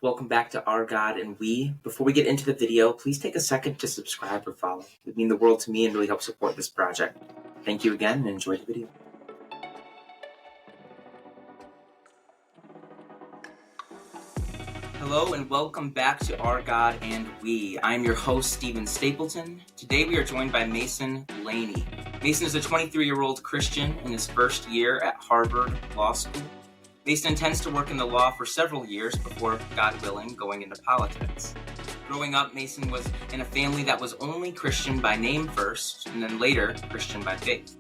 Welcome back to Our God and We. Before we get into the video, please take a second to subscribe or follow. It would mean the world to me and really help support this project. Thank you again and enjoy the video. Hello and welcome back to Our God and We. I'm your host, Stephen Stapleton. Today we are joined by Mason Laney. Mason is a 23-year-old Christian in his first year at Harvard Law School. Mason intends to work in the law for several years before, God willing, going into politics. Growing up, Mason was in a family that was only Christian by name first, and then later Christian by faith.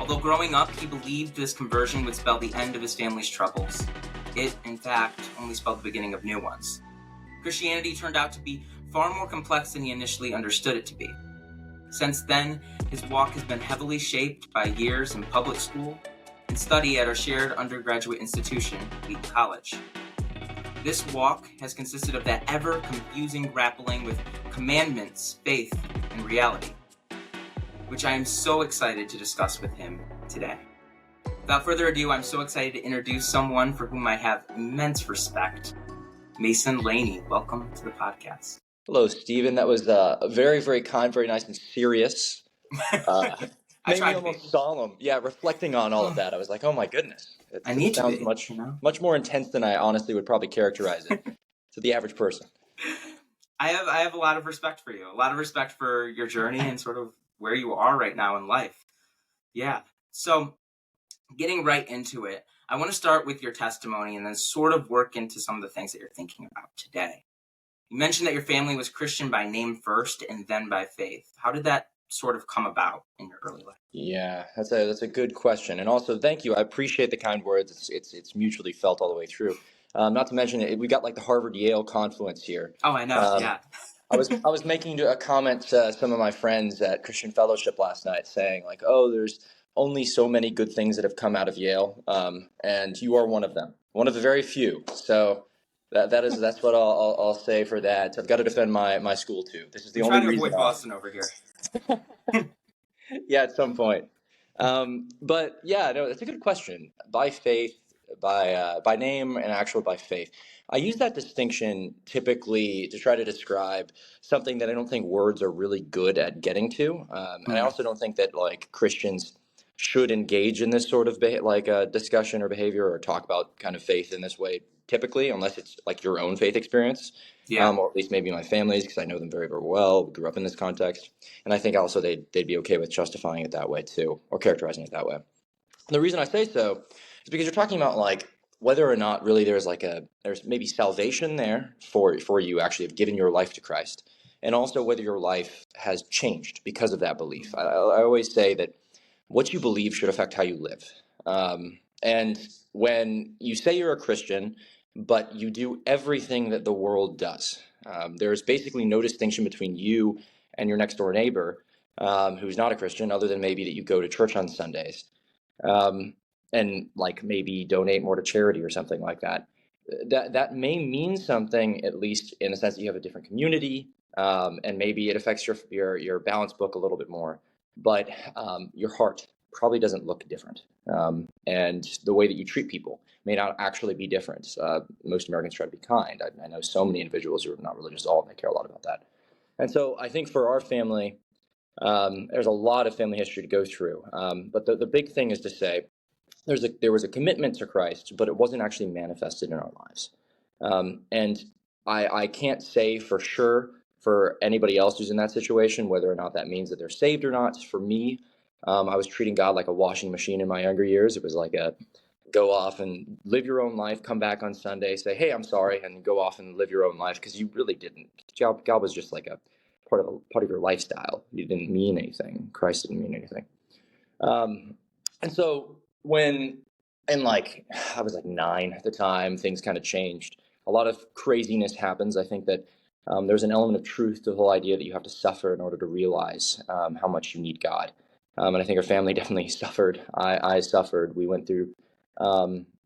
Although growing up, he believed this conversion would spell the end of his family's troubles. It, in fact, only spelled the beginning of new ones. Christianity turned out to be far more complex than he initially understood it to be. Since then, his walk has been heavily shaped by years in public school and study at our shared undergraduate institution, Wheaton College. This walk has consisted of that ever-confusing grappling with commandments, faith, and reality, which I am so excited to discuss with him today. Without further ado, I'm so excited to introduce someone for whom I have immense respect, Mason Laney. Welcome to the podcast. Hello, Stephen. That was very, very kind, very nice and serious. Made me almost solemn. Yeah, reflecting on all of that, I was like, oh my goodness. It sounds much more intense than I honestly would probably characterize it to the average person. I have a lot of respect for you, a lot of respect for your journey and sort of where you are right now in life. Yeah. So getting right into it, I want to start with your testimony and then sort of work into some of the things that you're thinking about today. You mentioned that your family was Christian by name first and then by faith. How did that sort of come about in your early life? Yeah, that's a good question. And also, thank you. I appreciate the kind words. It's mutually felt all the way through. Not to mention, we got like the Harvard-Yale confluence here. Oh, I know, yeah. I was making a comment to some of my friends at Christian Fellowship last night saying like, oh, there's only so many good things that have come out of Yale, and you are one of them, one of the very few. So that's what I'll say for that. I've got to defend my school too. This is the only reason. Trying to avoid Boston over here. Yeah, at some point. But yeah, no, that's a good question. By faith, by name, and actual by faith. I use that distinction typically to try to describe something that I don't think words are really good at getting to, and I also don't think that like Christians should engage in this sort of discussion or behavior or talk about kind of faith in this way typically, unless it's like your own faith experience. Yeah. Or at least maybe my family's, because I know them very, very well. We grew up in this context. And I think also they'd be okay with justifying it that way too, or characterizing it that way. And the reason I say so is because you're talking about like whether or not really there's maybe salvation there for you actually have given your life to Christ, and also whether your life has changed because of that belief. I always say that what you believe should affect how you live. And when you say you're a Christian, but you do everything that the world does, there's basically no distinction between you and your next door neighbor who's not a Christian, other than maybe that you go to church on Sundays and like maybe donate more to charity or something like that. That may mean something, at least in the sense that you have a different community, and maybe it affects your balance book a little bit more. But your heart probably doesn't look different. And the way that you treat people may not actually be different. Most Americans try to be kind. I know so many individuals who are not religious at all, and they care a lot about that. And so I think for our family, there's a lot of family history to go through. But the big thing is to say there was a commitment to Christ, but it wasn't actually manifested in our lives. And I can't say for sure for anybody else who's in that situation, whether or not that means that they're saved or not. For me, I was treating God like a washing machine in my younger years. It was like a go off and live your own life, come back on Sunday, say, hey, I'm sorry, and go off and live your own life, because you really didn't. God was just like a part of your lifestyle. You didn't mean anything. Christ didn't mean anything. And so I was like 9 at the time, things kind of changed. A lot of craziness happens. I think that there's an element of truth to the whole idea that you have to suffer in order to realize how much you need God. And I think our family definitely suffered. I suffered. We went through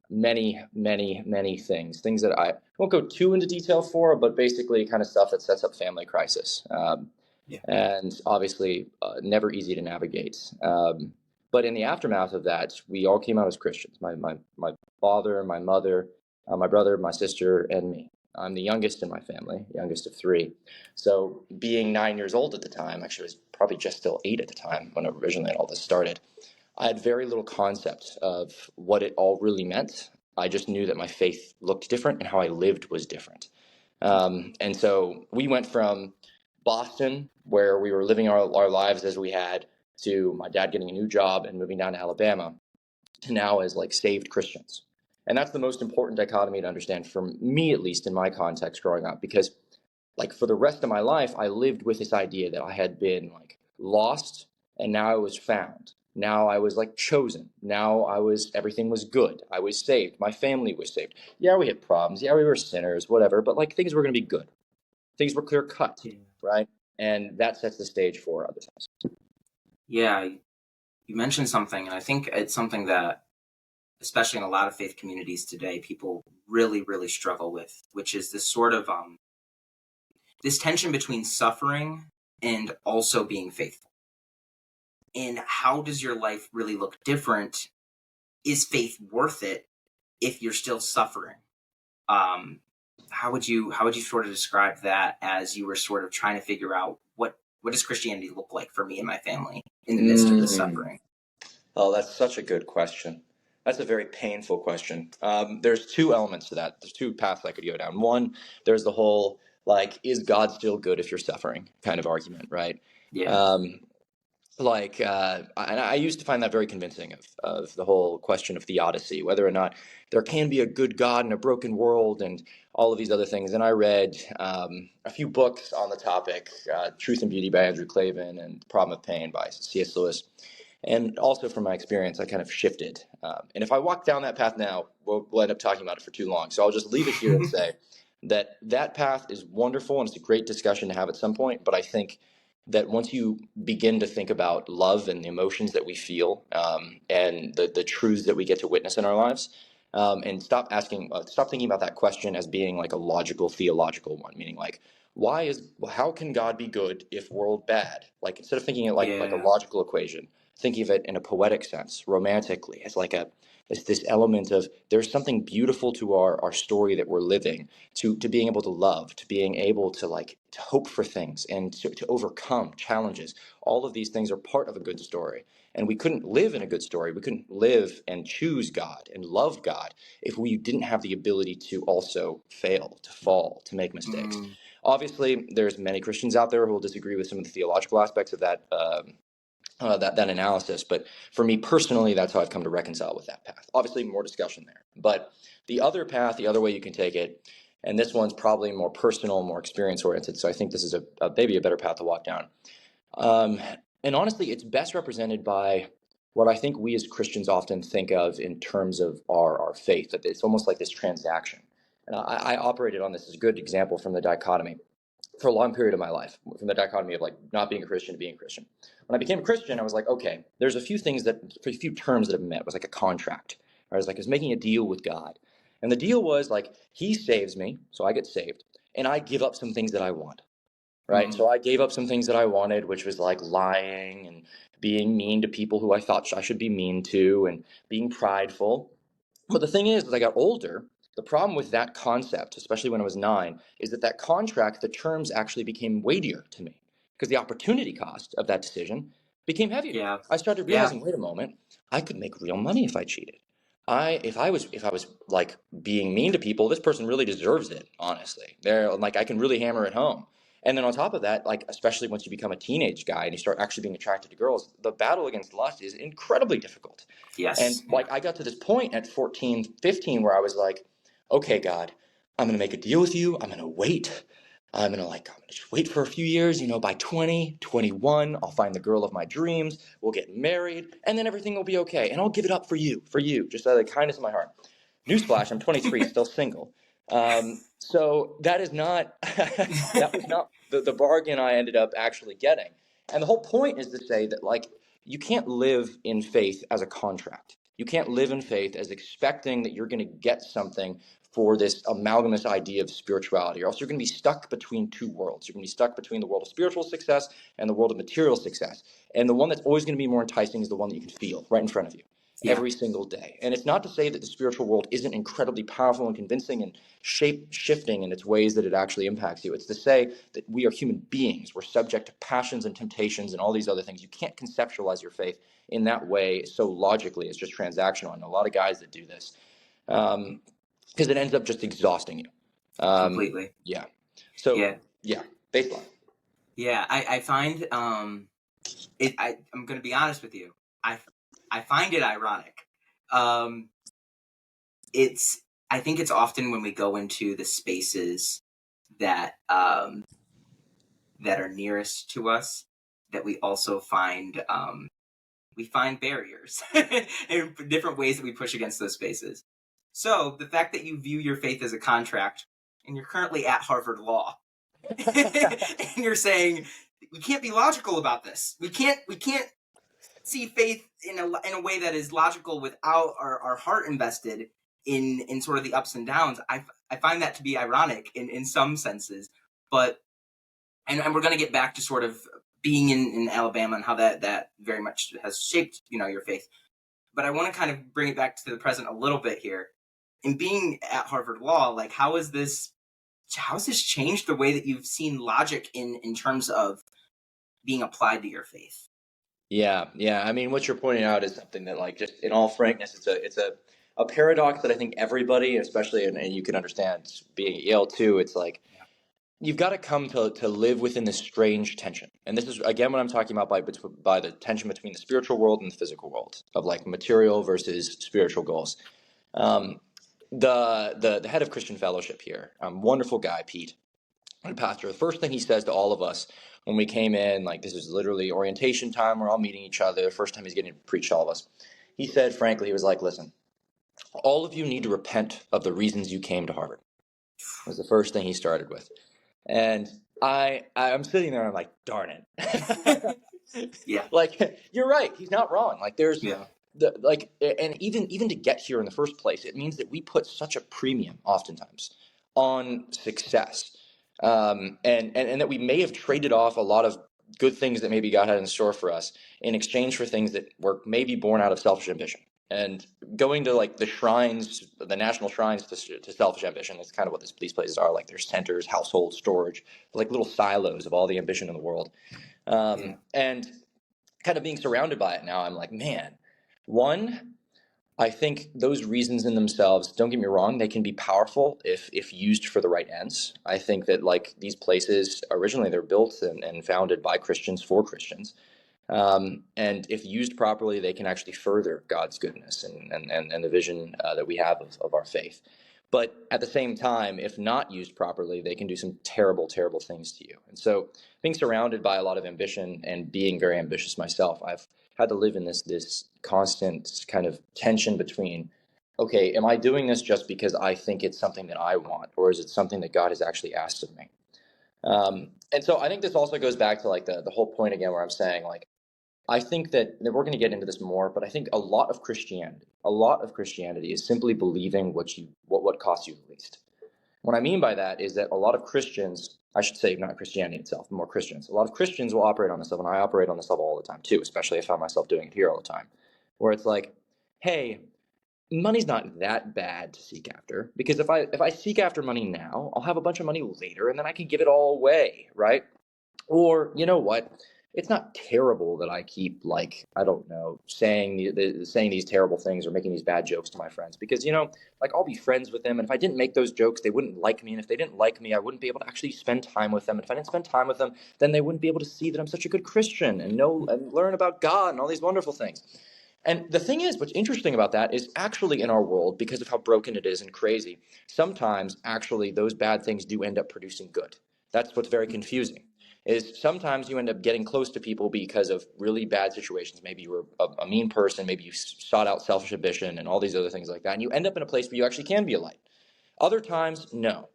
many things that I won't go too into detail for, but basically kind of stuff that sets up family crisis. And obviously never easy to navigate. But in the aftermath of that, we all came out as Christians. My father, my mother, my brother, my sister, and me. I'm the youngest in my family, youngest of three. So being 9 years old at the time, actually I was probably just still 8 at the time when originally all this started, I had very little concept of what it all really meant. I just knew that my faith looked different and how I lived was different. And so we went from Boston, where we were living our lives as we had, to my dad getting a new job and moving down to Alabama, to now as like saved Christians. And that's the most important dichotomy to understand, for me at least in my context growing up, because like for the rest of my life, I lived with this idea that I had been like lost and now I was found. Now I was like chosen. Now everything was good. I was saved. My family was saved. Yeah, we had problems. Yeah, we were sinners, whatever, but like things were going to be good. Things were clear cut, right? And that sets the stage for other things. Yeah, you mentioned something, and I think it's something that, especially in a lot of faith communities today, people really, really struggle with, which is this sort of this tension between suffering and also being faithful. And how does your life really look different? Is faith worth it if you're still suffering? How would you sort of describe that as you were sort of trying to figure out what does Christianity look like for me and my family in the midst of the suffering? Oh, that's such a good question. That's a very painful question. There's two elements to that. There's two paths I could go down. One, there's the whole, like, is God still good if you're suffering kind of argument, right? Yeah. I used to find that very convincing of the whole question of theodicy, whether or not there can be a good God in a broken world and all of these other things. And I read a few books on the topic, Truth and Beauty by Andrew Clavin and The Problem of Pain by C.S. Lewis. And also from my experience, I kind of shifted. And if I walk down that path now, we'll end up talking about it for too long. So I'll just leave it here and say that path is wonderful and it's a great discussion to have at some point. But I think that once you begin to think about love and the emotions that we feel, and the truths that we get to witness in our lives, and stop thinking about that question as being like a logical, theological one, meaning like, how can God be good if world bad? Like, instead of thinking it like a logical equation, thinking of it in a poetic sense, romantically, as like this element of there's something beautiful to our story that we're living, to being able to love, to being able to like to hope for things and to overcome challenges. All of these things are part of a good story. And we couldn't live in a good story. We couldn't live and choose God and love God if we didn't have the ability to also fail, to fall, to make mistakes. Obviously, there's many Christians out there who will disagree with some of the theological aspects of that analysis. But for me personally, that's how I've come to reconcile with that path. Obviously, more discussion there. But the other path, the other way you can take it, and this one's probably more personal, more experience-oriented, so I think this is maybe a better path to walk down. And honestly, it's best represented by what I think we as Christians often think of in terms of our faith, that it's almost like this transaction. And I operated on this as a good example from the dichotomy for a long period of my life, from the dichotomy of like not being a Christian to being a Christian. When I became a Christian, I was like, okay, there's a few terms that have been met. It was like a contract. I was making a deal with God. And the deal was like, he saves me, so I get saved, and I give up some things that I want. Right. So I gave up some things that I wanted, which was like lying and being mean to people who I thought I should be mean to and being prideful. But the thing is, as I got older, the problem with that concept, especially when I was 9, is that contract, the terms actually became weightier to me because the opportunity cost of that decision became heavier. Yeah. I started realizing, wait a moment, I could make real money if I cheated. If I was like being mean to people, this person really deserves it, honestly. They're like, I can really hammer it home. And then on top of that, like, especially once you become a teenage guy and you start actually being attracted to girls, the battle against lust is incredibly difficult. Yes. And like, I got to this point at 14, 15 where I was like, okay, God, I'm going to make a deal with you. I'm going to wait. I'm going to just wait for a few years, by 20, 21, I'll find the girl of my dreams. We'll get married and then everything will be okay. And I'll give it up for you, just out of the kindness of my heart. Newsflash, I'm 23, still single. So that is not, that was not the bargain I ended up actually getting. And the whole point is to say that, like, you can't live in faith as a contract. You can't live in faith as expecting that you're going to get something for this amalgamous idea of spirituality, or else you're going to be stuck between two worlds. You're going to be stuck between the world of spiritual success and the world of material success. And the one that's always going to be more enticing is the one that you can feel right in front of you. Yeah, every single day. And it's not to say that the spiritual world isn't incredibly powerful and convincing and shape shifting in its ways that it actually impacts you. It's to say that we are human beings. We're subject to passions and temptations and all these other things. You can't conceptualize your faith in that way so logically. It's just transactional. I know a lot of guys that do this because it ends up just exhausting you. completely. Yeah. So, Yeah. yeah, baseline. Yeah, I find I'm going to be honest with you. I I find it ironic. Um, it's I think it's often when we go into the spaces that that are nearest to us that we also find we find barriers in different ways that we push against those spaces. So the fact that you view your faith as a contract and you're currently at Harvard Law and you're saying we can't be logical about this. We can't see faith in a way that is logical without our heart invested in sort of the ups and downs. I find that to be ironic in some senses, but and we're going to get back to sort of being in Alabama and how that very much has shaped your faith. But I want to kind of bring it back to the present a little bit here. In being at Harvard Law, like how's this changed the way that you've seen logic in terms of being applied to your faith? Yeah, yeah. I mean, what you're pointing out is something that, like, just in all frankness, it's a paradox that I think everybody, especially, and you can understand being at Yale too. It's like Yeah. you've got to come to live within this strange tension, and this is again what I'm talking about by the tension between the spiritual world and the physical world of like material versus spiritual goals. Um, the head of Christian Fellowship here, wonderful guy, Pete, pastor, the first thing he says to all of us when we came in, like this is literally orientation time, we're all meeting each other, the first time he's getting to preach to all of us, he said, frankly, he was like, listen, all of you need to repent of the reasons you came to Harvard, was the first thing he started with. And I'm sitting there and I'm like, darn it. Yeah. Like, you're right, he's not wrong. Like there's Yeah. and even to get here in the first place, it means that we put such a premium oftentimes on success, and that we may have traded off a lot of good things that maybe God had in store for us in exchange for things that were maybe born out of selfish ambition. And going to like the shrines, the national shrines to selfish ambition, that's kind of what these places are. Like there's centers, household storage, like little silos of all the ambition in the world. Yeah. And kind of being surrounded by it now, I'm like, man, one, I think those reasons in themselves, don't get me wrong, they can be powerful if used for the right ends. I think that like these places originally they're built and founded by Christians for Christians. And if used properly, they can actually further God's goodness and the vision that we have of our faith. But at the same time, if not used properly, they can do some terrible, terrible things to you. And so being surrounded by a lot of ambition and being very ambitious myself, I've had to live in this constant kind of tension between, okay, am I doing this just because I think it's something that I want, or is it something that God has actually asked of me? And so I think this also goes back to like the whole point again, where I'm saying like, I think that we're going to get into this more, but I think a lot of Christianity is simply believing what costs you the least. What I mean by that is that a lot of Christians, I should say not Christianity itself, but more Christians, a lot of Christians will operate on this level, and I operate on this level all the time too, especially I found myself doing it here all the time, where it's like, hey, money's not that bad to seek after, because if I seek after money now, I'll have a bunch of money later, and then I can give it all away, right? Or you know what? It's not terrible that I keep like I don't know saying these terrible things or making these bad jokes to my friends, because like I'll be friends with them, and if I didn't make those jokes, they wouldn't like me, and if they didn't like me, I wouldn't be able to actually spend time with them. And if I didn't spend time with them, then they wouldn't be able to see that I'm such a good Christian and know and learn about God and all these wonderful things. And the thing is, what's interesting about that is actually in our world, because of how broken it is and crazy, sometimes actually those bad things do end up producing good. That's what's very confusing, is sometimes you end up getting close to people because of really bad situations. Maybe you were a mean person, maybe you sought out selfish ambition and all these other things like that, and you end up in a place where you actually can be a light. Other times, no.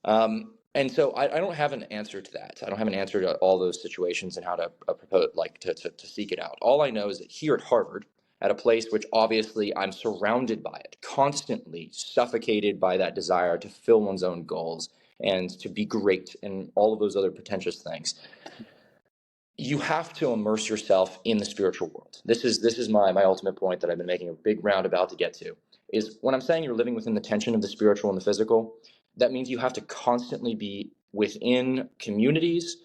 And so I don't have an answer to that. I don't have an answer to all those situations and how to propose, like to seek it out. All I know is that here at Harvard, at a place which obviously I'm surrounded by it, constantly suffocated by that desire to fill one's own goals and to be great and all of those other pretentious things. you have to immerse yourself in the spiritual world. This is my ultimate point that I've been making a big roundabout to get to, is when I'm saying you're living within the tension of the spiritual and the physical, that means you have to constantly be within communities,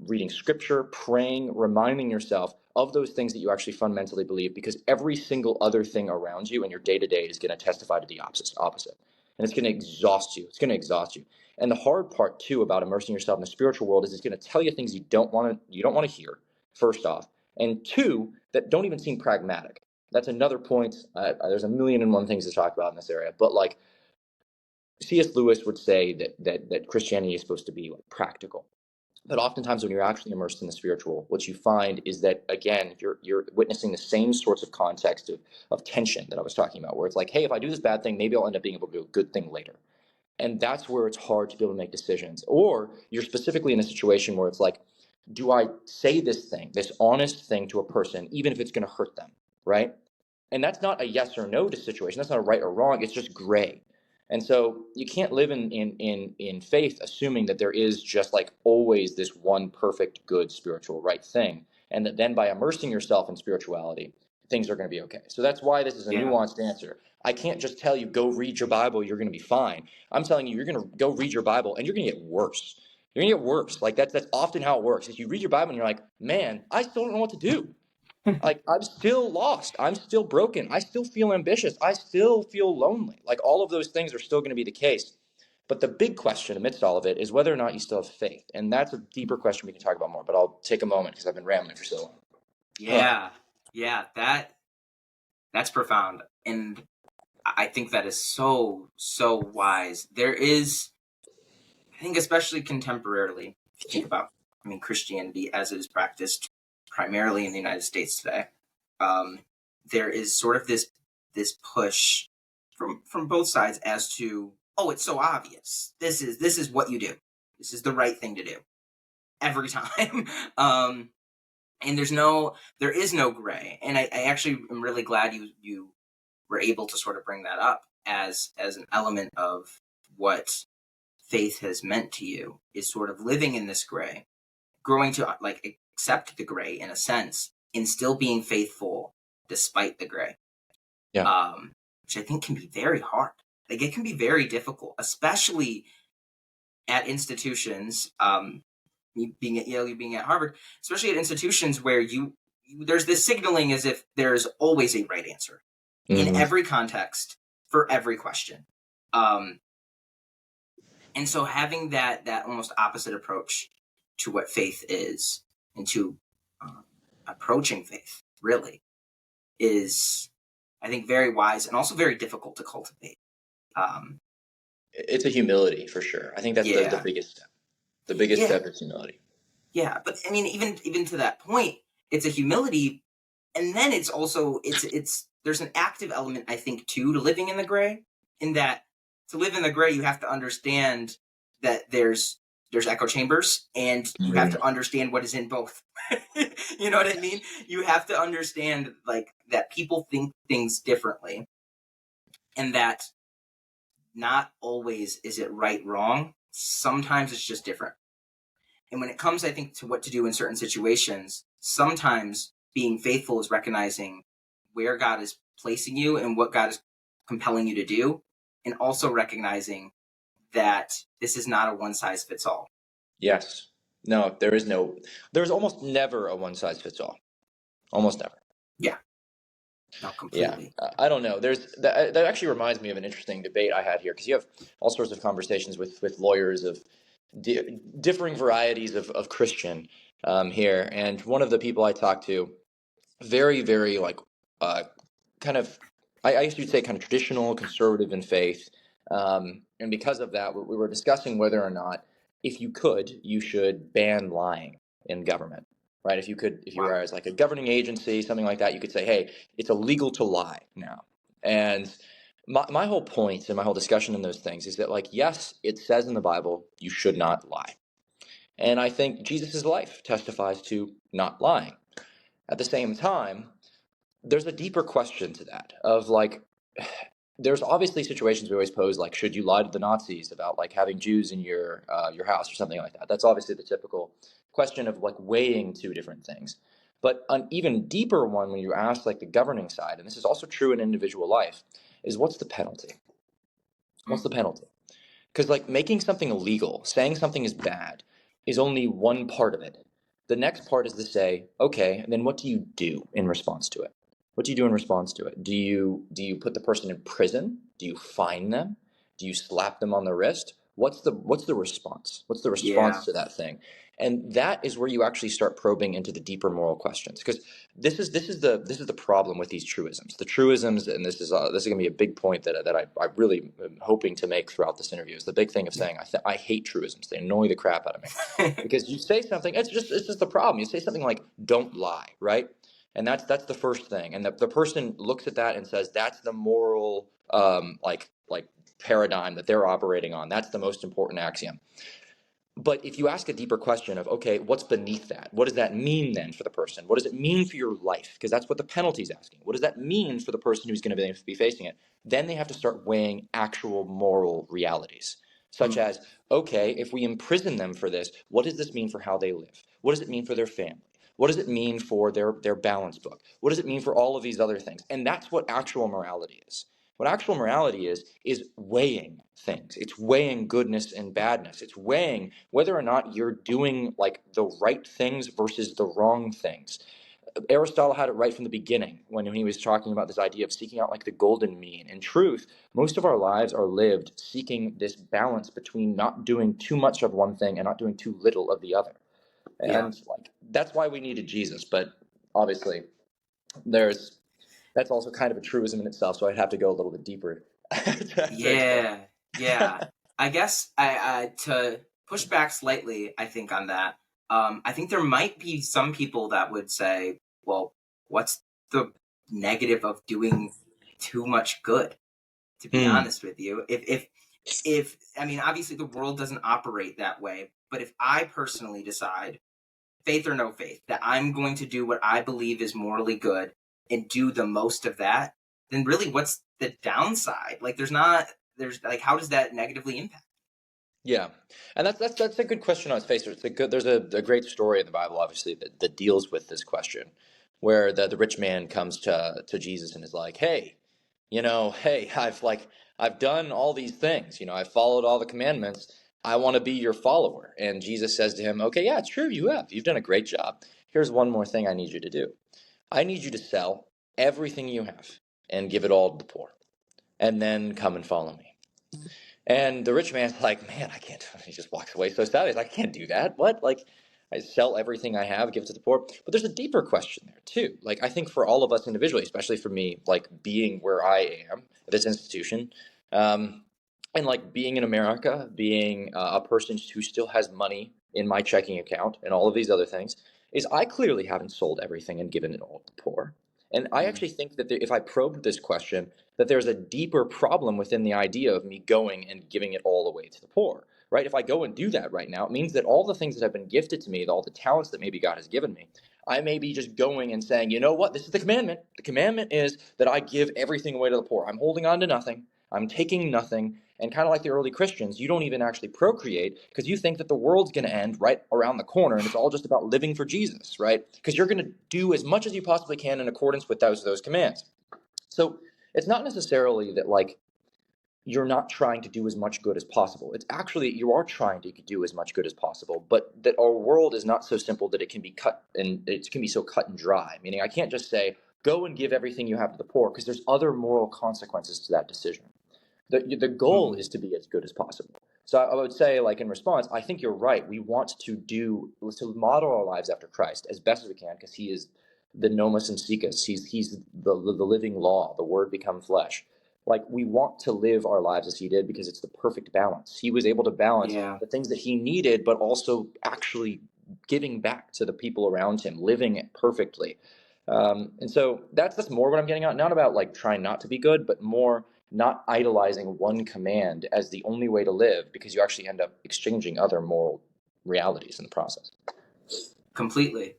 reading scripture, praying, reminding yourself of those things that you actually fundamentally believe, because every single other thing around you in your day-to-day is going to testify to the opposite. And it's going to exhaust you. It's going to exhaust you. And the hard part too about immersing yourself in the spiritual world is it's going to tell you things you don't want to hear, first off, and two, that don't even seem pragmatic. That's another point. There's a million and one things to talk about in this area, but like C.S. Lewis would say that Christianity is supposed to be like practical. But oftentimes when you're actually immersed in the spiritual, what you find is that, again, you're witnessing the same sorts of context of tension that I was talking about, where it's like, hey, if I do this bad thing, maybe I'll end up being able to do a good thing later. And that's where it's hard to be able to make decisions. Or you're specifically in a situation where it's like, do I say this thing, this honest thing to a person, even if it's going to hurt them, right? And that's not a yes or no situation. That's not a right or wrong. It's just gray. And so you can't live in faith assuming that there is just like always this one perfect, good, spiritual, right thing. And that then by immersing yourself in spirituality, things are going to be okay. So that's why this is a Yeah. nuanced answer. I can't just tell you, go read your Bible, you're going to be fine. I'm telling you, you're going to go read your Bible and you're going to get worse. You're going to get worse. Like that's often how it works. Is you read your Bible and you're like, man, I still don't know what to do. Like, I'm still lost. I'm still broken. I still feel ambitious. I still feel lonely. Like, all of those things are still going to be the case. But the big question amidst all of it is whether or not you still have faith. And that's a deeper question we can talk about more, but I'll take a moment because I've been rambling for so long. Yeah. Yeah. That's profound. And I think that is so, so wise. There is, I think, especially contemporarily, if you think about, Christianity as it is practiced primarily in the United States today, there is sort of this push from both sides as to, oh, it's so obvious. This is what you do. This is the right thing to do every time. And there is no gray. And I actually am really glad you were able to sort of bring that up as an element of what faith has meant to you, is sort of living in this gray, growing to like accept the gray in a sense, and still being faithful despite the gray. Yeah. Which I think can be very hard. Like, it can be very difficult, especially at institutions. You being at Yale, you being at Harvard, especially at institutions where you there's this signaling as if there's always a right answer in every context for every question. And so having that almost opposite approach to what faith is, and to approaching faith really, is, I think, very wise and also very difficult to cultivate. It's a humility for sure. I think that's the biggest step. The biggest step is humility. Yeah, but I mean, even to that point, it's a humility, and then it's also it's there's an active element, I think, too, to living in the gray. In that, to live in the gray, you have to understand that there's echo chambers, and you have to understand what is in both. You know what I mean? You have to understand, like, that people think things differently, and that not always is it right, wrong. Sometimes it's just different. And when it comes, I think, to what to do in certain situations, sometimes being faithful is recognizing where God is placing you and what God is compelling you to do, and also recognizing that this is not a one-size-fits-all. Yes. No, there's almost never a one size fits all. Almost never. Yeah. Not completely. Yeah, I don't know. That actually reminds me of an interesting debate I had here, because you have all sorts of conversations with lawyers of differing varieties of Christian here, and one of the people I talked to, very, very like kind of, I guess you'd say kind of traditional, conservative in faith, and because of that, we were discussing whether or not, if you could, you should ban lying in government. Right? If you were as like a governing agency, something like that, you could say, hey, it's illegal to lie now. And my whole point and my whole discussion in those things is that, like, yes, it says in the Bible, you should not lie. And I think Jesus' life testifies to not lying. At the same time, there's a deeper question to that of, like, there's obviously situations we always pose, like, should you lie to the Nazis about like having Jews in your house or something like that? That's obviously the typical question of like weighing two different things. But an even deeper one, when you ask like the governing side, and this is also true in individual life, is what's the penalty? What's the penalty? Because like making something illegal, saying something is bad, is only one part of it. The next part is to say, okay, and then what do you do in response to it? What do you do in response to it? Do you put the person in prison? Do you fine them? Do you slap them on the wrist? What's the response? What's the Yeah. response to that thing? And that is where you actually start probing into the deeper moral questions. Because this is the problem with these truisms. The truisms, and this is going to be a big point that I really am hoping to make throughout this interview. Is the big thing of saying I hate truisms. They annoy the crap out of me because you say something. It's just the problem. You say something like "don't lie," right? And that's the first thing. And the person looks at that and says that's the moral like paradigm that they're operating on. That's the most important axiom. But if you ask a deeper question of, okay, what's beneath that? What does that mean then for the person? What does it mean for your life? Because that's what the penalty is asking. What does that mean for the person who's going to be facing it? Then they have to start weighing actual moral realities, such Mm. as, okay, if we imprison them for this, what does this mean for how they live? What does it mean for their family? What does it mean for their balance book? What does it mean for all of these other things? And that's what actual morality is. What actual morality is weighing things. It's weighing goodness and badness. It's weighing whether or not you're doing like the right things versus the wrong things. Aristotle had it right from the beginning when he was talking about this idea of seeking out like the golden mean. In truth, most of our lives are lived seeking this balance between not doing too much of one thing and not doing too little of the other. Yeah. And like that's why we needed Jesus. But obviously, there's that's also kind of a truism in itself. So I'd have to go a little bit deeper to explain. Yeah. Yeah. I guess I to push back slightly, I think on that. I think there might be some people that would say, well, what's the negative of doing too much good? To be Hmm. honest with you, if I mean, obviously the world doesn't operate that way, but if I personally decide, faith or no faith, that I'm going to do what I believe is morally good and do the most of that, then really what's the downside? Like there's like how does that negatively impact? Yeah, and that's a good question on its face. There's a great story in the Bible, obviously, that deals with this question, where the rich man comes to Jesus and is like, hey, hey, I've done all these things, I've followed all the commandments. I want to be your follower. And Jesus says to him, okay, yeah, it's true, you've done a great job. Here's one more thing I need you to do. I need you to sell everything you have and give it all to the poor, and then come and follow me. And the rich man's like, man, I can't. He just walks away so sad. He's like, I can't do that. What? Like, I sell everything I have, give it to the poor. But there's a deeper question there too. Like, I think for all of us individually, especially for me, like being where I am at this institution, um, and like being in America, being a person who still has money in my checking account and all of these other things, is I clearly haven't sold everything and given it all to the poor. And I Mm. actually think that if I probed this question, that there's a deeper problem within the idea of me going and giving it all away to the poor, right? If I go and do that right now, it means that all the things that have been gifted to me, all the talents that maybe God has given me, I may be just going and saying, you know what, this is the commandment. The commandment is that I give everything away to the poor. I'm holding on to nothing. I'm taking nothing. And kind of like the early Christians, you don't even actually procreate because you think that the world's going to end right around the corner and it's all just about living for Jesus, right? Because you're going to do as much as you possibly can in accordance with those commands. So it's not necessarily that like you're not trying to do as much good as possible. It's actually you are trying to do as much good as possible, but that our world is not so simple that it can be cut and it can be so cut and dry. Meaning I can't just say go and give everything you have to the poor because there's other moral consequences to that decision. The goal Mm. is to be as good as possible. So I would say, like in response, I think you're right. We want to model our lives after Christ as best as we can because He is the Nomos and Sikis. He's the living law, the Word become flesh. Like we want to live our lives as He did because it's the perfect balance. He was able to balance Yeah. the things that He needed, but also actually giving back to the people around Him, living it perfectly. And so that's more what I'm getting at. Not about like trying not to be good, but more not idolizing one command as the only way to live because you actually end up exchanging other moral realities in the process. Completely.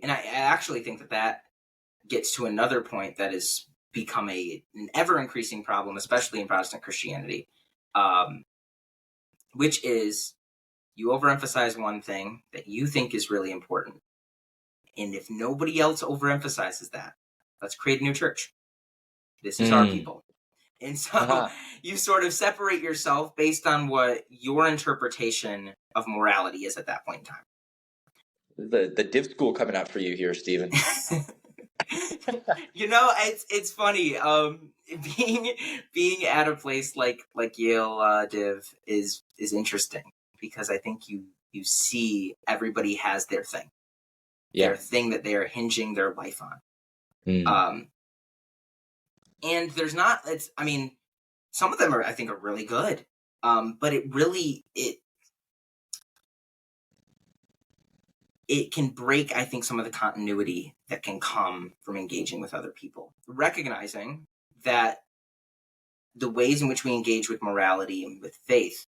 And I actually think that gets to another point that is become an ever increasing problem, especially in Protestant Christianity, which is you overemphasize one thing that you think is really important. And if nobody else overemphasizes that, let's create a new church. This is our people. And so you sort of separate yourself based on what your interpretation of morality is at that point in time. The div school coming out for you here, Stephen. It's funny. Being at a place like Yale Div is interesting because I think you see everybody has their thing, their thing that they are hinging their life on. And there's not. Some of them I think are really good, but it can break, I think, some of the continuity that can come from engaging with other people. Recognizing that the ways in which we engage with morality and with faith,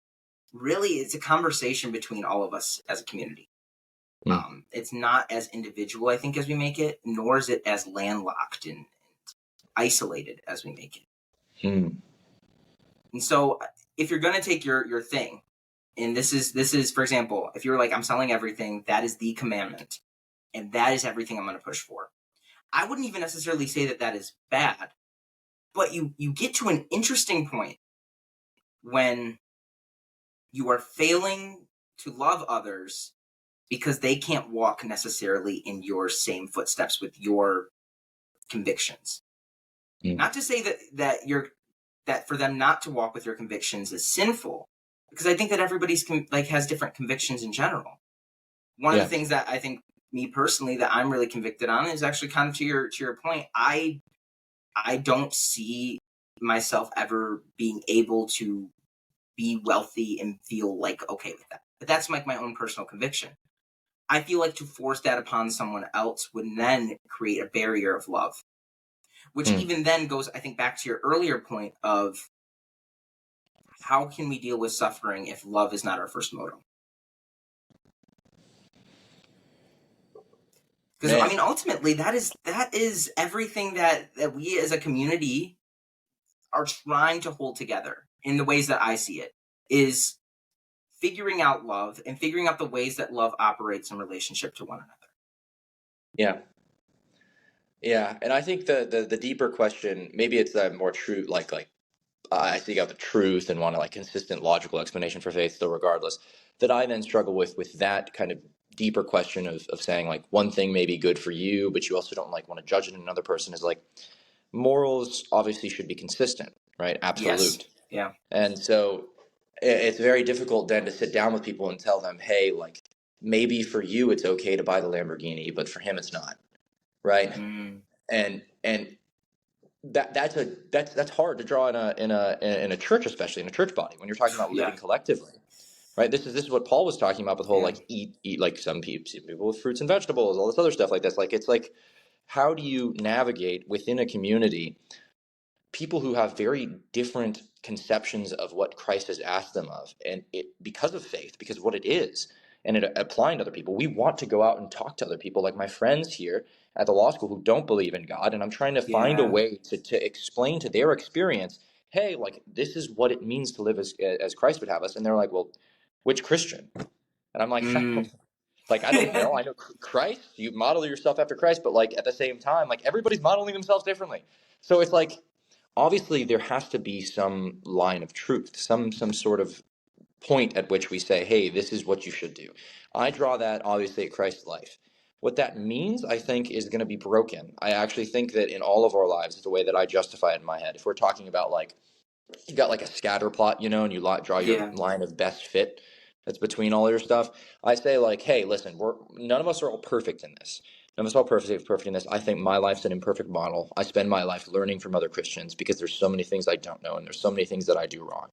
really it's a conversation between all of us as a community. It's not as individual, I think, as we make it, nor is it as landlocked and isolated as we make it. And so if you're going to take your thing, and this is, for example, if you're like, I'm selling everything, that is the commandment, and that is everything I'm going to push for. I wouldn't even necessarily say that is bad, but you get to an interesting point when you are failing to love others because they can't walk necessarily in your same footsteps with your convictions. Not to say that for them not to walk with your convictions is sinful, because I think that everybody's has different convictions in general. One of the things that I think, me personally, that I'm really convicted on is actually kind of to your point. I don't see myself ever being able to be wealthy and feel like okay with that. But that's like my own personal conviction. I feel like to force that upon someone else would then create a barrier of love, which even then goes, I think, back to your earlier point of how can we deal with suffering if love is not our first motive? Because ultimately, that is everything that we as a community are trying to hold together in the ways that I see it, is figuring out love and figuring out the ways that love operates in relationship to one another. Yeah, and I think the deeper question, maybe it's a more true, like I seek out the truth and want a consistent logical explanation for faith still regardless, that I then struggle with that kind of deeper question of saying one thing may be good for you, but you also don't want to judge it in another person, is morals obviously should be consistent, right? Absolute. Yes. Yeah. And so it's very difficult then to sit down with people and tell them, hey, maybe for you it's okay to buy the Lamborghini, but for him it's not, right? And that's hard to draw in a church, especially in a church body, when you're talking about living collectively, right? This is what Paul was talking about with whole eat some people with fruits and vegetables, all this other stuff like this. It's how do you navigate within a community people who have very different conceptions of what Christ has asked them of, and it because of faith, because of what it is, and it applying to other people. We want to go out and talk to other people, like my friends here at the law school who don't believe in God, and I'm trying to find a way to explain to their experience, hey, this is what it means to live as Christ would have us. And they're like, well, which Christian? And I'm like, I don't know. I know Christ, you model yourself after Christ, but at the same time, everybody's modeling themselves differently. So it's obviously there has to be some line of truth, some sort of point at which we say, hey, this is what you should do. I draw that obviously at Christ's life. What that means, I think, is going to be broken. I actually think that in all of our lives, the way that I justify it in my head, if we're talking about you got a scatter plot, and you draw your line of best fit that's between all your stuff, I say hey, listen, none of us are all perfect in this. None of us are all perfect in this. I think my life's an imperfect model. I spend my life learning from other Christians because there's so many things I don't know, and there's so many things that I do wrong.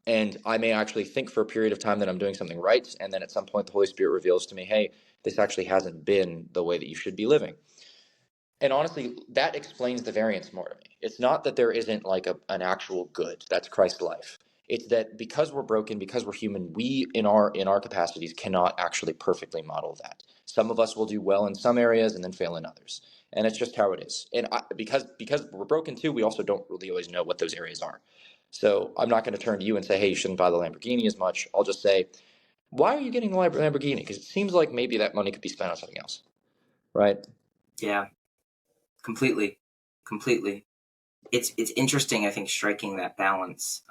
And I may actually think for a period of time that I'm doing something right, and then at some point the Holy Spirit reveals to me, hey, this actually hasn't been the way that you should be living. And honestly, that explains the variance more to me. It's not that there isn't an actual good. That's Christ's life. It's that because we're broken, because we're human, we in our capacities cannot actually perfectly model that. Some of us will do well in some areas and then fail in others. And it's just how it is. And because we're broken too, we also don't really always know what those areas are. So I'm not going to turn to you and say, hey, you shouldn't buy the Lamborghini as much. I'll just say, why are you getting the Lamborghini? Because it seems like maybe that money could be spent on something else, right? Yeah, completely. It's interesting, I think, striking that balance.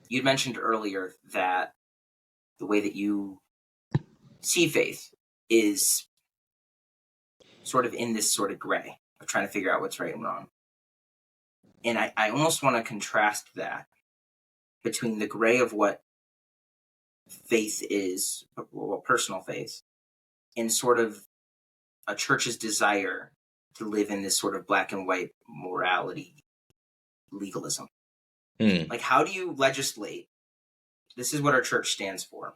You'd mentioned earlier that the way that you see faith is sort of in this sort of gray of trying to figure out what's right and wrong. And I almost want to contrast that between the gray of what faith is, what personal faith, and sort of a church's desire to live in this sort of black and white morality legalism. Like, how do you legislate, this is what our church stands for?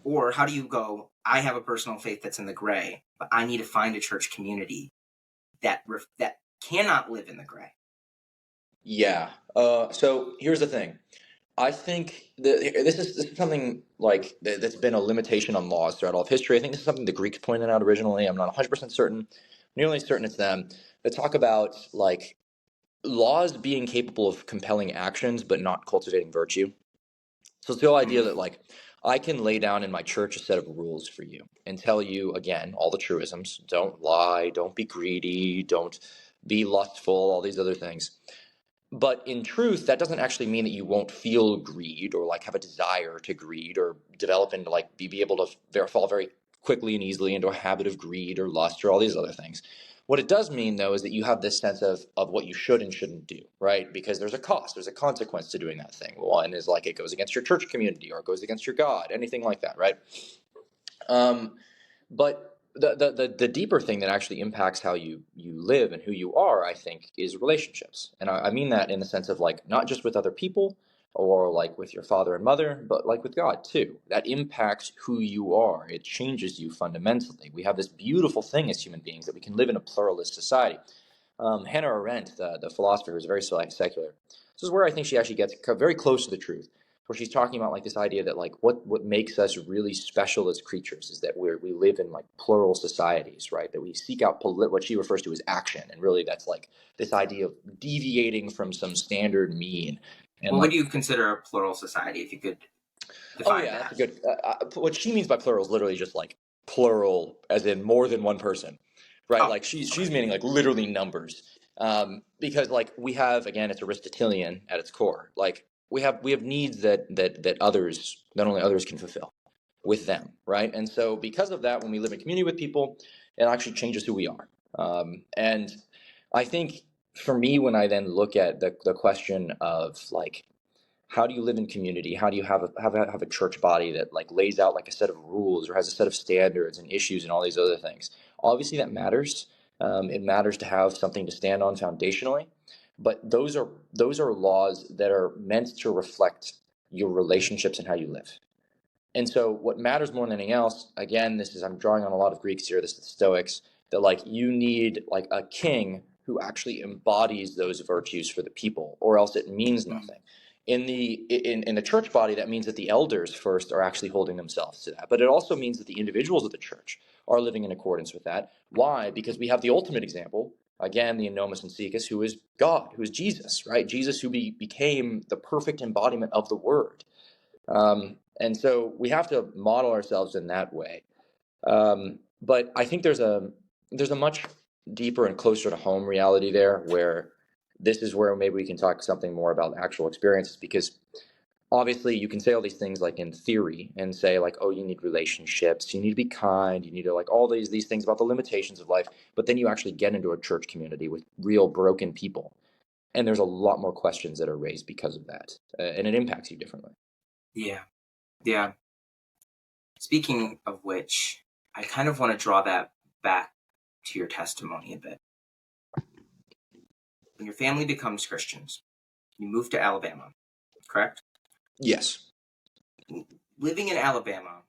Or how do you go, I have a personal faith that's in the gray, but I need to find a church community that cannot live in the gray? Yeah. So here's the thing. I think this is something like that's been a limitation on laws throughout all of history. I think this is something the Greeks pointed out originally. I'm not 100% certain. Nearly certain it's them that talk about like laws being capable of compelling actions but not cultivating virtue. So it's the whole idea that like I can lay down in my church a set of rules for you and tell you again all the truisms. Don't lie, don't be greedy, don't be lustful, all these other things. But in truth, that doesn't actually mean that you won't feel greed or like have a desire to greed or develop into like be able to fall very quickly and easily into a habit of greed or lust or all these other things. What it does mean, though, is that you have this sense of what you should and shouldn't do, right? Because there's a cost, there's a consequence to doing that thing. One is like it goes against your church community or it goes against your God, anything like that, right? But the deeper thing that actually impacts how you live and who you are, I think, is relationships. And I mean that in the sense of like not just with other people or like with your father and mother, but like with God too. That impacts who you are. It changes you fundamentally. We have this beautiful thing as human beings that we can live in a pluralist society. Hannah Arendt, the philosopher, was very secular. This is where I think she actually gets very close to the truth, where she's talking about like this idea that like what makes us really special as creatures is that we live in like plural societies, right? That we seek out what she refers to as action, and really that's like this idea of deviating from some standard mean. And What like, would you consider a plural society, if you could oh define yeah, that's a that? good. What she means by plural is literally just like plural, as in more than one person, right? Oh, Like she's okay. meaning like literally numbers, because like we have again, it's Aristotelian at its core. Like we have needs that others, not only others, can fulfill with them, right? And so because of that, when we live in community with people, it actually changes who we are. And I think for me, when I then look at the question of like how do you live in community? How do you have a church body that like lays out like a set of rules or has a set of standards and issues and all these other things? Obviously, that matters. It matters to have something to stand on foundationally, but those are laws that are meant to reflect your relationships and how you live. And so what matters more than anything else, again, this is I'm drawing on a lot of Greeks here, this is the Stoics, that like you need like a king who actually embodies those virtues for the people, or else it means nothing. In the church body, that means that the elders first are actually holding themselves to that. But it also means that the individuals of the church are living in accordance with that. Why? Because we have the ultimate example, again, the Nomus and Sikis, who is God, who is Jesus, right? Jesus who became the perfect embodiment of the word. And so we have to model ourselves in that way. But I think there's a much deeper and closer to home reality there, where this is where maybe we can talk something more about actual experiences, because obviously you can say all these things like in theory and say like, oh, you need relationships, you need to be kind, you need to like all these things about the limitations of life. But then you actually get into a church community with real broken people, and there's a lot more questions that are raised because of that, and it impacts you differently. Yeah. Yeah. Speaking of which, I kind of want to draw that back to your testimony a bit. When your family becomes Christians, you move to Alabama, correct? Yes. Living in Alabama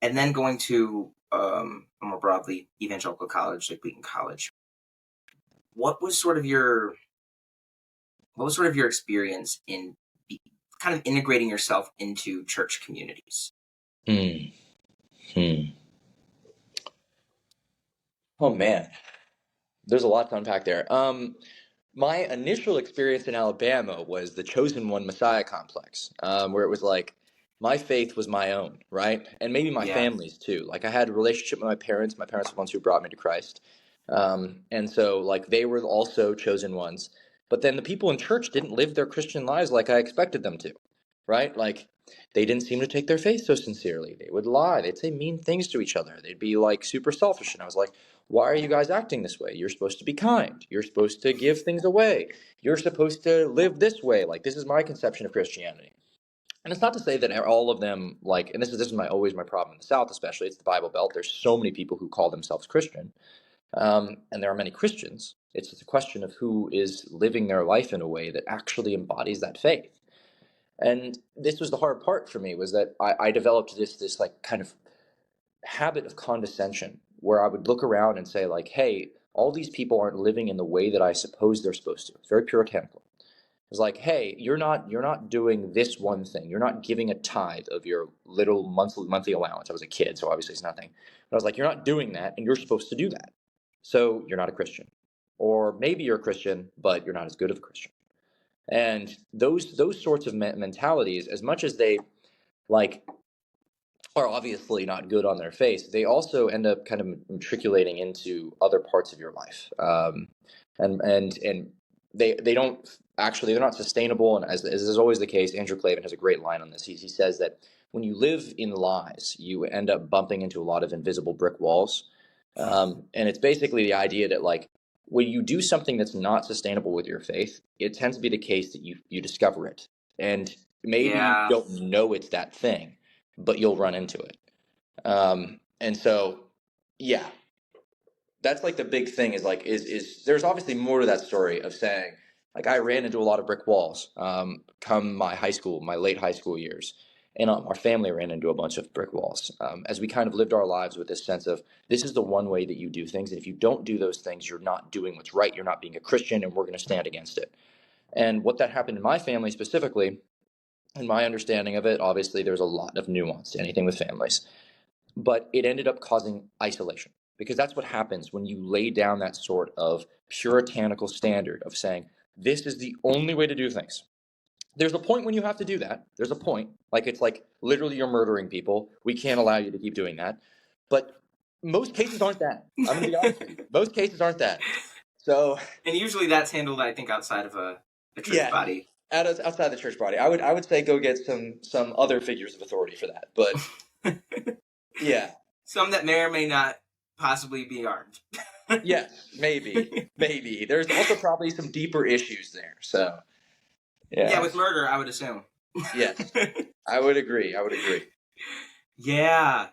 and then going to a more broadly evangelical college like Wheaton College. What was sort of your experience in kind of integrating yourself into church communities? Hmm. Hmm. Oh man, there's a lot to unpack there. My initial experience in Alabama was the chosen one Messiah complex, where it was like my faith was my own, right? And maybe my Yeah. family's too. Like I had a relationship with my parents. My parents were the ones who brought me to Christ. And so like they were also chosen ones. But then the people in church didn't live their Christian lives like I expected them to, right? Like they didn't seem to take their faith so sincerely. They would lie. They'd say mean things to each other. They'd be like super selfish. And I was like, why are you guys acting this way? You're supposed to be kind. You're supposed to give things away. You're supposed to live this way. Like this is my conception of Christianity. And it's not to say that all of them like, and this is my always my problem in the South, especially it's the Bible Belt. There's so many people who call themselves Christian, and there are many Christians. It's just a question of who is living their life in a way that actually embodies that faith. And this was the hard part for me was that I developed this like kind of habit of condescension where I would look around and say like, hey, all these people aren't living in the way that I suppose they're supposed to. It's very puritanical. It's like, hey, you're not doing this one thing. You're not giving a tithe of your little monthly allowance. I was a kid, so obviously it's nothing. But I was like, you're not doing that, and you're supposed to do that. So you're not a Christian. Or maybe you're a Christian, but you're not as good of a Christian. And those sorts of mentalities, as much as they like are obviously not good on their face, they also end up kind of matriculating into other parts of your life, and they don't actually they're not sustainable. And as is always the case, Andrew Clavin has a great line on this. He says that when you live in lies, you end up bumping into a lot of invisible brick walls, and it's basically the idea that like when you do something that's not sustainable with your faith, it tends to be the case that you discover it, and maybe you Yeah. don't know it's that thing, but you'll run into it. And so, yeah, that's like the big thing is like, is there's obviously more to that story of saying, like, I ran into a lot of brick walls, come my late high school years. And our family ran into a bunch of brick walls as we kind of lived our lives with this sense of this is the one way that you do things. And if you don't do those things, you're not doing what's right. You're not being a Christian, and we're going to stand against it. And what that happened in my family specifically, in my understanding of it, obviously there's a lot of nuance to anything with families, but it ended up causing isolation because that's what happens when you lay down that sort of puritanical standard of saying, this is the only way to do things. There's a point when you have to do that. There's a point. Like, it's like literally you're murdering people. We can't allow you to keep doing that. But most cases aren't that. I'm going to be honest with you. Most cases aren't that. So, And usually that's handled, I think, outside of a church yeah, body. outside the church body, I would say go get some other figures of authority for that. But yeah. Some that may or may not possibly be armed. Yes, maybe. There's also probably some deeper issues there. So, yeah. Yeah, with murder, I would assume. Yes, I would agree. Yeah.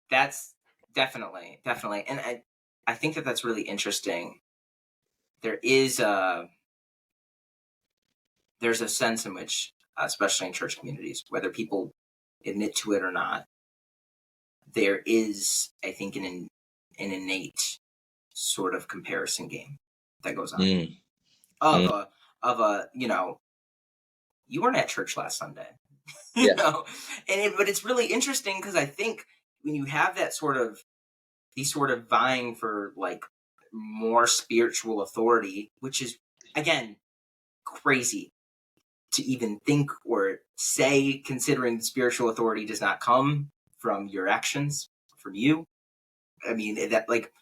That's definitely. And I think that that's really interesting. There's a sense in which, especially in church communities, whether people admit to it or not, there is, I think, an innate sort of comparison game that goes on of a you weren't at church last Sunday, you know, but it's really interesting because I think when you have that these sort of vying for like more spiritual authority, which is again crazy to even think or say, considering spiritual authority does not come from your actions, from you. I mean, that like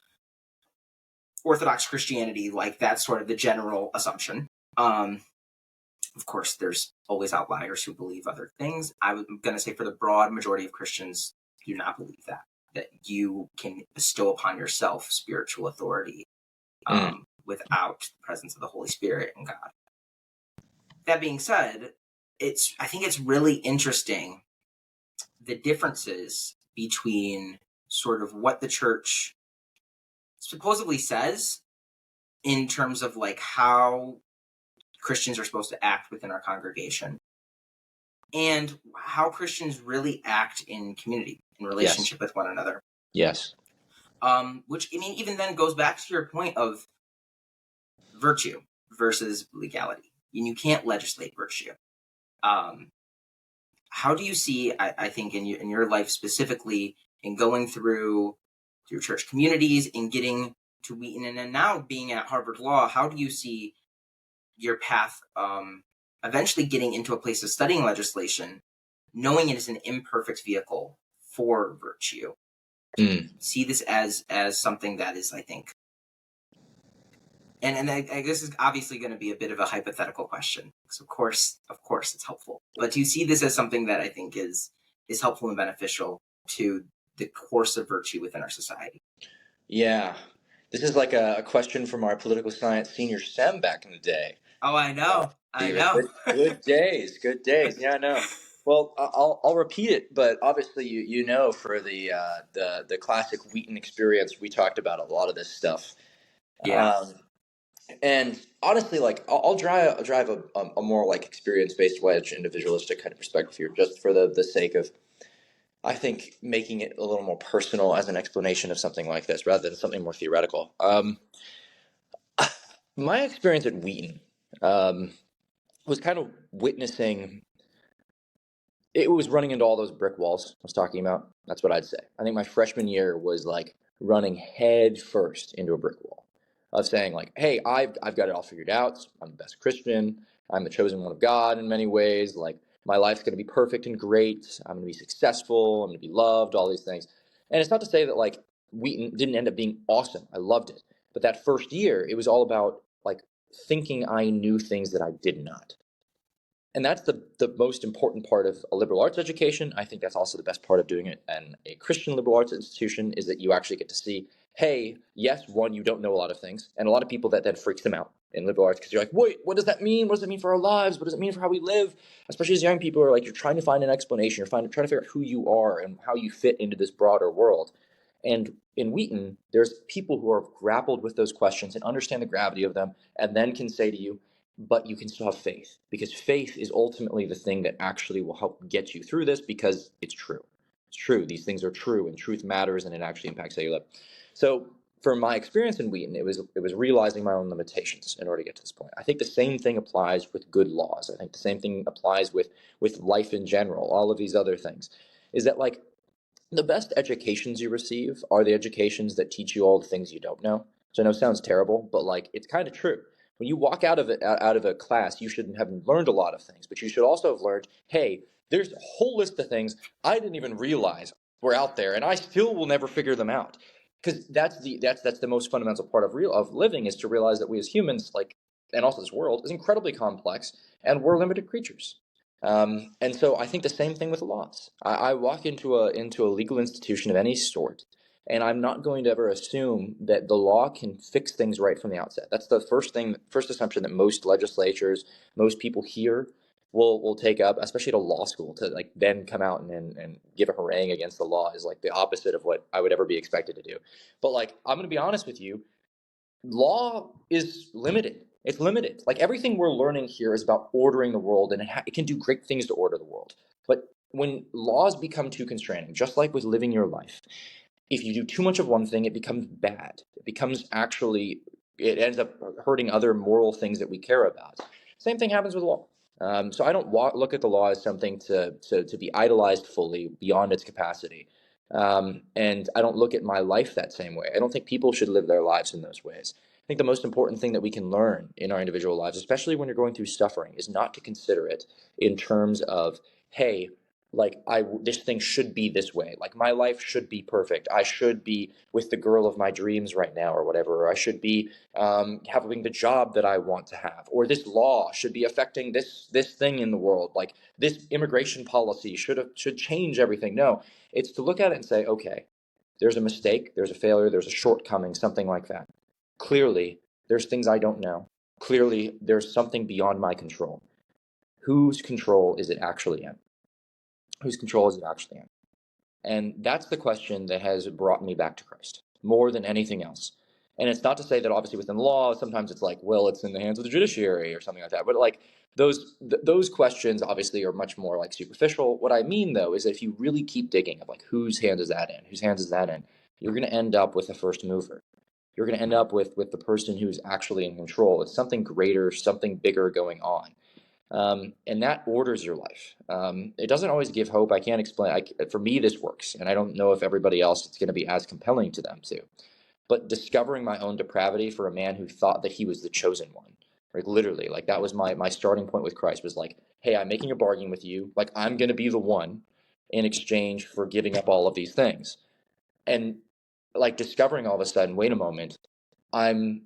Orthodox Christianity, like that's sort of the general assumption. Of course, there's always outliers who believe other things. I'm going to say for the broad majority of Christians do not believe that you can bestow upon yourself spiritual authority without the presence of the Holy Spirit and God. That being said, I think it's really interesting the differences between sort of what the church supposedly says in terms of like how Christians are supposed to act within our congregation and how Christians really act in community, in relationship with one another. Yes. Which, I mean, even then goes back to your point of virtue versus legality. And you can't legislate virtue. How do you see, I think, in your life specifically, in going through your church communities and getting to Wheaton, and then now being at Harvard Law, how do you see your path eventually getting into a place of studying legislation, knowing it is an imperfect vehicle for virtue? See this as something that is, I think, and I this is obviously going to be a bit of a hypothetical question, because of course it's helpful. But do you see this as something that I think is helpful and beneficial to the course of virtue within our society? Yeah. This is like a question from our political science senior SEM back in the day. Oh, I know. Steven. Good days. Good days. Yeah, I know. Well, I'll repeat it, but obviously you know for the classic Wheaton experience, we talked about a lot of this stuff. Yeah. And honestly, like I'll drive a more like experience-based wedge, individualistic kind of perspective here, just for the sake of, I think, making it a little more personal as an explanation of something like this, rather than something more theoretical. My experience at Wheaton was kind of witnessing. It was running into all those brick walls I was talking about. That's what I'd say. I think my freshman year was like running head first into a brick wall of saying like, hey, I've got it all figured out. I'm the best Christian. I'm the chosen one of God in many ways. Like my life's going to be perfect and great. I'm going to be successful. I'm going to be loved, all these things. And it's not to say that like Wheaton didn't end up being awesome. I loved it. But that first year, it was all about like thinking I knew things that I did not. And that's the most important part of a liberal arts education. I think that's also the best part of doing it in a Christian liberal arts institution, is that you actually get to see, hey, yes, one, you don't know a lot of things. And a lot of people that freaks them out in liberal arts, because you're like, wait, what does that mean? What does it mean for our lives? What does it mean for how we live? Especially as young people are like, you're trying to find an explanation. You're trying to figure out who you are and how you fit into this broader world. And in Wheaton, there's people who have grappled with those questions and understand the gravity of them, and then can say to you, but you can still have faith, because faith is ultimately the thing that actually will help get you through this, because it's true. It's true. These things are true, and truth matters, and it actually impacts how you live. So for my experience in Wheaton, it was realizing my own limitations in order to get to this point. I think the same thing applies with good laws. I think the same thing applies with life in general, all of these other things, is that like the best educations you receive are the educations that teach you all the things you don't know. So I know it sounds terrible, but like it's kind of true. When you walk out of a class, you should have learned a lot of things, but you should also have learned, hey, there's a whole list of things I didn't even realize were out there, and I still will never figure them out. Because that's the most fundamental part of living, is to realize that we as humans, like, and also this world, is incredibly complex, and we're limited creatures. And so I think the same thing with laws. I walk into a legal institution of any sort, and I'm not going to ever assume that the law can fix things right from the outset. That's the first assumption that most legislatures, most people here will take up, especially at a law school, to like then come out and give a harangue against the law, is like the opposite of what I would ever be expected to do. But like, I'm going to be honest with you, law is limited. It's limited. Like everything we're learning here is about ordering the world, and it can do great things to order the world. But when laws become too constraining, just like with living your life, if you do too much of one thing, it becomes bad. It ends up hurting other moral things that we care about. Same thing happens with law. So I don't look at the law as something to be idolized fully beyond its capacity. And I don't look at my life that same way. I don't think people should live their lives in those ways. I think the most important thing that we can learn in our individual lives, especially when you're going through suffering, is not to consider it in terms of, hey, like this thing should be this way. Like my life should be perfect. I should be with the girl of my dreams right now, or whatever. Or I should be having the job that I want to have. Or this law should be affecting this thing in the world. Like this immigration policy should change everything. No, it's to look at it and say, okay, there's a mistake, there's a failure, there's a shortcoming, something like that. Clearly, there's things I don't know. Clearly, there's something beyond my control. Whose control is it actually in? Whose control is it actually in? And that's the question that has brought me back to Christ more than anything else. And it's not to say that obviously within the law, sometimes it's like, well, it's in the hands of the judiciary or something like that. But like those questions obviously are much more like superficial. What I mean, though, is that if you really keep digging of like, whose hand is that in? Whose hands is that in? You're going to end up with a first mover. You're going to end up with the person who's actually in control. It's something greater, something bigger going on. And that orders your life. It doesn't always give hope. I can't explain. For me, this works, and I don't know if everybody else it's going to be as compelling to them too. But discovering my own depravity for a man who thought that he was the chosen one, like literally, like that was my starting point with Christ was like, hey, I'm making a bargain with you. Like I'm going to be the one in exchange for giving up all of these things. And like discovering all of a sudden, wait a moment, I'm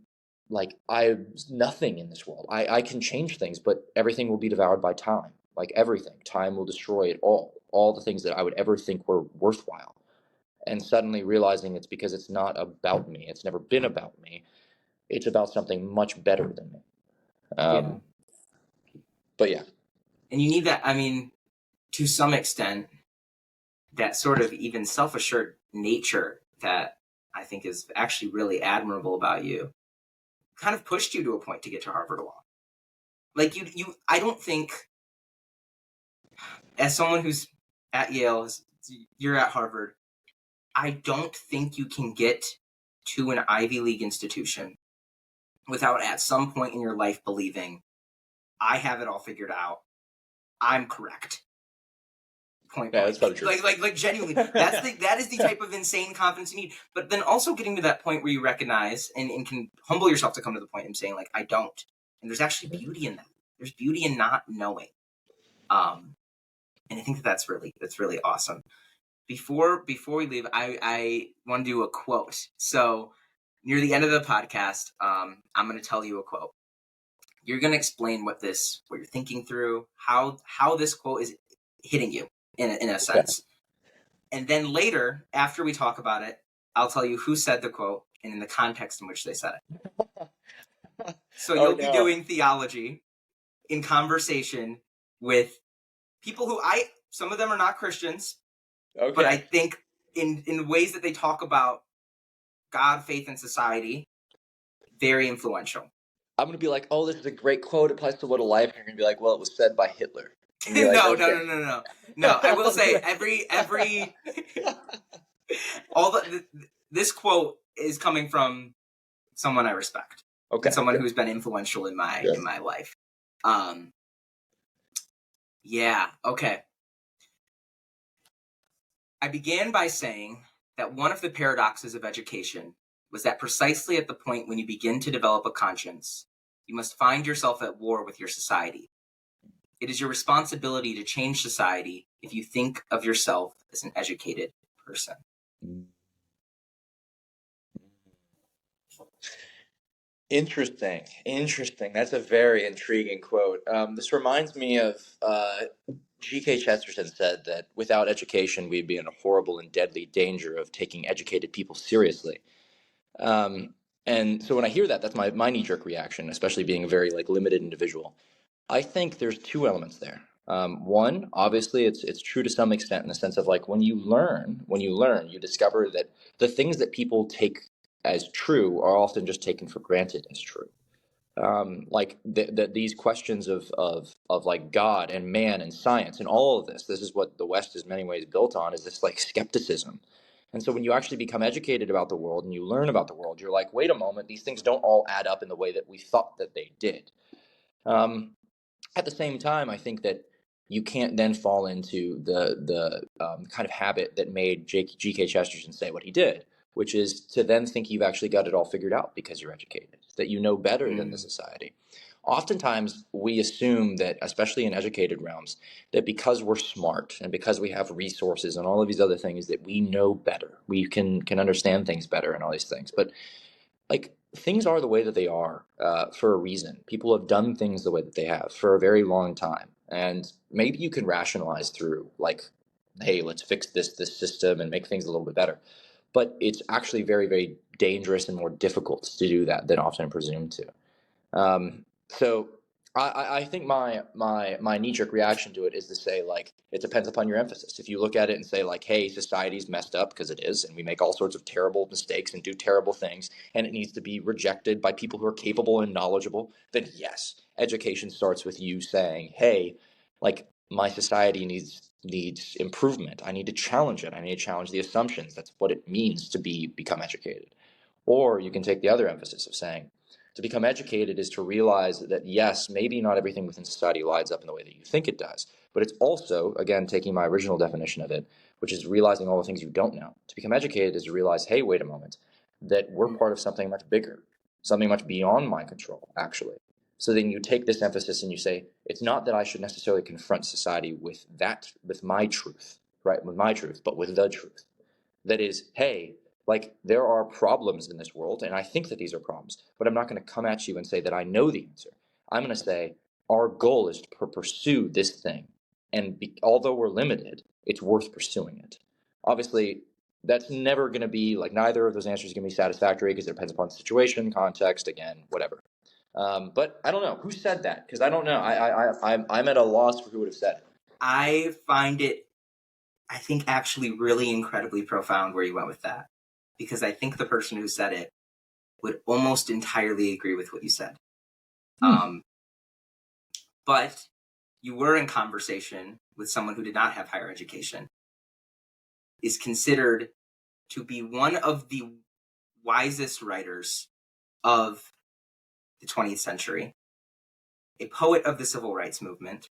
I'm nothing in this world. I can change things, but everything will be devoured by time. Like everything, time will destroy it all the things that I would ever think were worthwhile. And suddenly realizing it's because it's not about me. It's never been about me. It's about something much better than me. Yeah. But yeah. And you need that, I mean, to some extent, that sort of even self-assured nature that I think is actually really admirable about you kind of pushed you to a point to get to Harvard Law. Like I don't think, as someone who's at Yale, you're at Harvard, I don't think you can get to an Ivy League institution without at some point in your life believing, I have it all figured out. I'm correct. Point Yeah, blank. that's probably true. Like genuinely, that is the type of insane confidence you need. But then also getting to that point where you recognize and can humble yourself to come to the point of saying, like, I don't. And there's actually beauty in that. There's beauty in not knowing. And I think that's really awesome. Before we leave, I want to do a quote. So near the end of the podcast, I'm going to tell you a quote. You're going to explain what you're thinking through, how this quote is hitting you in a sense. And then later, after we talk about it, I'll tell you who said the quote and in the context in which they said it. So you'll be doing theology in conversation with people who some of them are not Christians, but I think in ways that they talk about God, faith, and society, very influential. I'm going to be like, oh, this is a great quote. It applies to what a life. And you're going to be like, well, it was said by Hitler. Like, No. okay. No, I will say this quote is coming from someone I respect. Okay. And someone who's been influential in my life. Yeah, okay. I began by saying that one of the paradoxes of education was that precisely at the point when you begin to develop a conscience, you must find yourself at war with your society. It is your responsibility to change society if you think of yourself as an educated person. Interesting. That's a very intriguing quote. This reminds me of G.K. Chesterton said that without education, we'd be in a horrible and deadly danger of taking educated people seriously. And so when I hear that, that's my knee-jerk reaction, especially being a very limited individual. I think there's two elements there. One, obviously, it's true to some extent in the sense of when you learn, you discover that the things that people take as true are often just taken for granted as true. These questions of God and man and science and all of this is what the West is in many ways built on, is this skepticism. And so when you actually become educated about the world and you learn about the world, you're like, wait a moment, these things don't all add up in the way that we thought that they did. At the same time, I think that you can't then fall into the kind of habit that made G.K. Chesterton say what he did, which is to then think you've actually got it all figured out because you're educated, that you know better than the society. Oftentimes, we assume that, especially in educated realms, that because we're smart and because we have resources and all of these other things, that we know better. We can understand things better and all these things. But things are the way that they are for a reason. People have done things the way that they have for a very long time. And maybe you can rationalize through hey, let's fix this system and make things a little bit better. But it's actually very, very dangerous and more difficult to do that than often presumed to. So I think my knee-jerk reaction to it is to say it depends upon your emphasis. If you look at it and say hey, society's messed up, because it is, and we make all sorts of terrible mistakes and do terrible things, and it needs to be rejected by people who are capable and knowledgeable, then yes, education starts with you saying, hey, my society needs improvement. I need to challenge it. I need to challenge the assumptions. That's what it means to become educated. Or you can take the other emphasis of saying, To become educated is to realize that, yes, maybe not everything within society lines up in the way that you think it does, but it's also, again, taking my original definition of it, which is realizing all the things you don't know. To become educated is to realize, hey, wait a moment, that we're part of something much bigger, something much beyond my control, actually. So then you take this emphasis and you say, it's not that I should necessarily confront society with my truth, right, with my truth, but with the truth. That is, hey, like, there are problems in this world, and I think that these are problems, but I'm not going to come at you and say that I know the answer. I'm going to say our goal is to pursue this thing, and although we're limited, it's worth pursuing it. Obviously, that's never going to be, like, neither of those answers are going to be satisfactory because it depends upon the situation, context, again, whatever. But I don't know who said that, because I don't know. I'm at a loss for who would have said it. I find it, I think, actually really incredibly profound where you went with that, because I think the person who said it would almost entirely agree with what you said. But you were in conversation with someone who did not have higher education, is considered to be one of the wisest writers of the 20th century, a poet of the civil rights movement,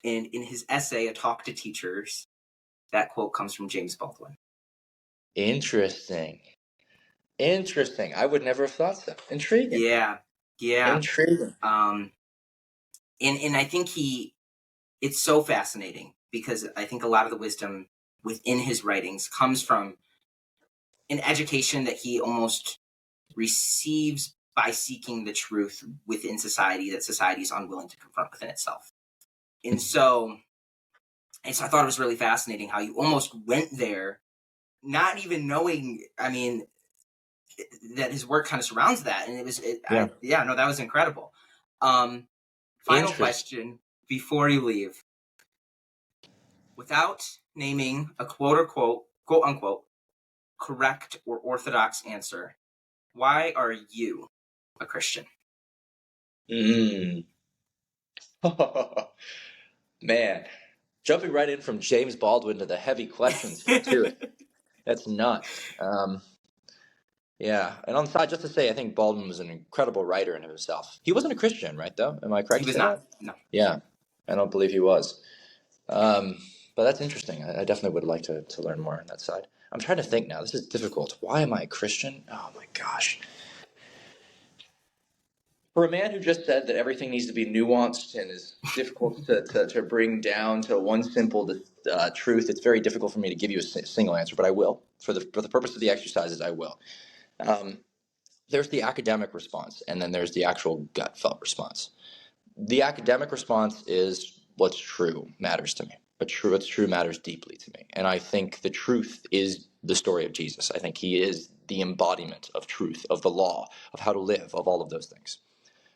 and in his essay, A Talk to Teachers, that quote comes from James Baldwin. Interesting. I would never have thought so. Intriguing. Yeah. Intriguing. And I think it's so fascinating, because I think a lot of the wisdom within his writings comes from an education that he almost receives by seeking the truth within society that society is unwilling to confront within itself. And so I thought it was really fascinating how you almost went there, not even knowing, that his work kind of surrounds that. And that was incredible. Final question before you leave. Without naming a quote unquote, correct or orthodox answer, why are you a Christian? Man, jumping right in from James Baldwin to the heavy questions too. That's nuts. Yeah, and on the side, just to say, I think Baldwin was an incredible writer in himself. He wasn't a Christian, right, though? Am I correct? He was not. No. Yeah, I don't believe he was. But that's interesting. I definitely would like to learn more on that side. I'm trying to think now. This is difficult. Why am I a Christian? Oh, my gosh. For a man who just said that everything needs to be nuanced and is difficult to bring down to one simple truth, it's very difficult for me to give you a single answer, but I will. For the purpose of the exercises, I will. There's the academic response, and then there's the actual gut felt response. The academic response is what's true matters to me, but what's true matters deeply to me. And I think the truth is the story of Jesus. I think he is the embodiment of truth, of the law, of how to live, of all of those things.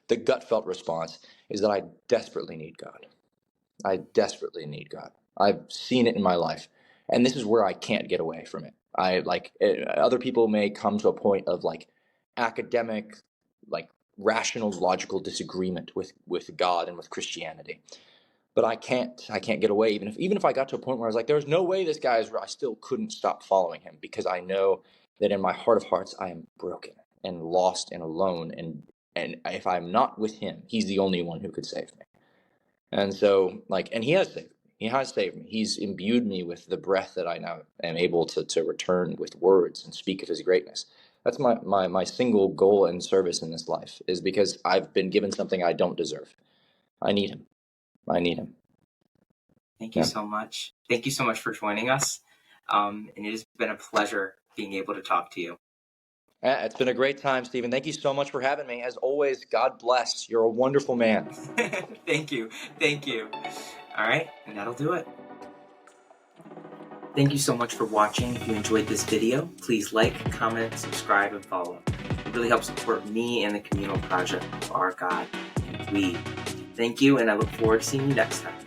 The gut felt response is that I desperately need God. I desperately need God. I've seen it in my life, and this is where I can't get away from it. Other people may come to a point of academic, rational, logical disagreement with God and with Christianity. But I can't get away. Even if I got to a point where I was like, there's no way this guy is right, I still couldn't stop following him, because I know that in my heart of hearts, I am broken and lost and alone. And if I'm not with him, he's the only one who could save me. And so, and he has saved me. He has saved me. He's imbued me with the breath that I now am able to return with words and speak of his greatness. That's my single goal and service in this life, is because I've been given something I don't deserve. I need him. Thank you so much. Thank you so much for joining us. And it has been a pleasure being able to talk to you. It's been a great time, Stephen. Thank you so much for having me. As always, God bless. You're a wonderful man. Thank you. All right, and that'll do it. Thank you so much for watching. If you enjoyed this video, please like, comment, subscribe, and follow. It really helps support me and the communal project of Our God and We. Thank you, and I look forward to seeing you next time.